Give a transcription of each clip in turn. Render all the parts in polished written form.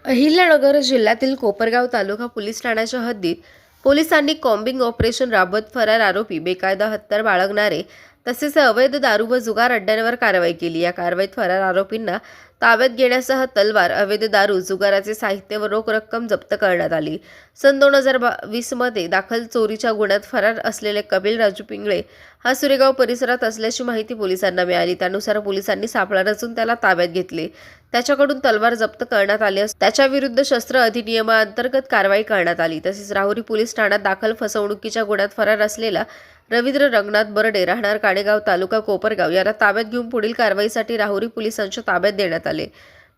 अहिल्यानगर जिल्ह्यातील कोपरगाव तालुका पोलीस ठाण्याच्या हद्दीत पोलिसांनी कॉम्बिंग ऑपरेशन राबवत फरार आरोपी, बेकायदा हत्यार बाळगणारे तसेच अवैध दारू व जुगार अड्ड्यांवर कारवाई केली। या कारवाईत फरार आरोपींना ताब्यात घेण्यासह तलवार, अवैध दारू, जुगाराचे साहित्य व रोख रक्कम जप्त करण्यात आली। सन 2020 मध्ये दाखल चोरीच्या गुन्ह्यात फरार असलेले कपिल राजू पिंगळे हा सुरेगाव परिसरात असल्याची माहिती पोलिसांना मिळाली। त्यानुसार पोलिसांनी सापळा रचून त्याला ताब्यात घेतले। त्याच्याकडून तलवार जप्त करण्यात आली असून त्याच्या विरुद्ध शस्त्र अधिनियमाअंतर्गत कारवाई करण्यात आली। तसेच राहुरी पोलीस ठाण्यात दाखल फसवणुकीच्या गुन्ह्यात फरार असलेला रवींद्र रंगनाथ बर्डे राहणार काणेगाव तालुका कोपरगाव याला ताब्यात घेऊन पुढील कारवाईसाठी राहुरी पोलिसांच्या ताब्यात देण्यात आले।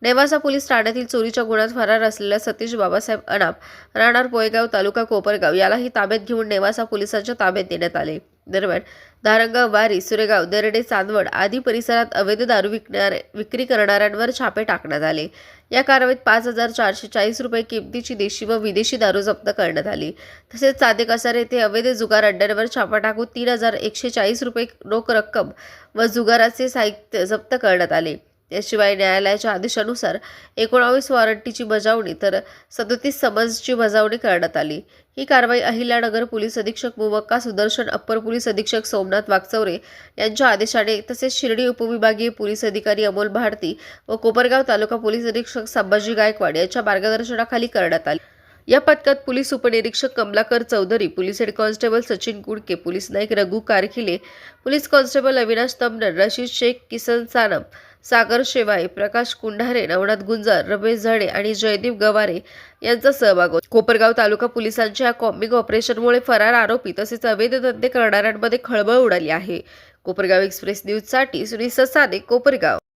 नेवासा पोलीस ठाण्यातील चोरीच्या गुन्ह्यात फरार असलेल्या सतीश बाबासाहेब अनाप राहणार पोयगाव तालुका कोपरगाव यालाही ताब्यात घेऊन नेवासा पोलिसांच्या ताब्यात देण्यात आले। दरम्यान धारणगाव, वारी, सुरेगाव, दर्डे, चांदवड आदी परिसरात अवैध दारू विक्री करणाऱ्यांवर छापे टाकण्यात आले। या कारवाईत 5,440 रुपये किमतीची देशी व विदेशी दारू जप्त करण्यात आली। तसेच सादे कसार येथे अवैध जुगार अड्ड्यांवर छापा टाकून 3,140 रुपये रोख रक्कम व जुगाराचे साहित्य जप्त करण्यात आले। याशिवाय न्यायालयाच्या आदेशानुसार 19 वॉरंटीची बजावणी तर 37 समन्सची बजावणी करण्यात आली। ही कारवाई अहिल्यानगर पोलीस अधीक्षक मुवक्का सुदर्शन, अप्पर पोलीस अधीक्षक सोमनाथ वागचौरे यांच्या आदेशाने तसेच शिर्डी उपविभागीय पोलीस अधिकारी अमोल भारती व कोपरगाव तालुका पोलीस अधीक्षक संभाजी गायकवाड यांच्या मार्गदर्शनाखाली करण्यात आली। या पथकात पोलीस उपनिरीक्षक Kamalakar Chaudhari, police head constable Sachin Kudke, police Naik Raghu Karkhile, police constable Avinash Tamnar, Rashid Shaikh, Kisan Sanam, Sagar Shewale, Prakash Kundhare, Navnath Gunjar, Ramesh Zade आणि जयदीप गवारे यांचा सहभाग होता। कोपरगाव तालुका पोलिसांच्या या कॉम्बिंग ऑपरेशनमुळे फरार आरोपी तसेच अवैध धंदे करणाऱ्यांमध्ये खळबळ उडाली आहे। कोपरगाव एक्सप्रेस न्यूजसाठी सुनील ससाने, कोपरगाव।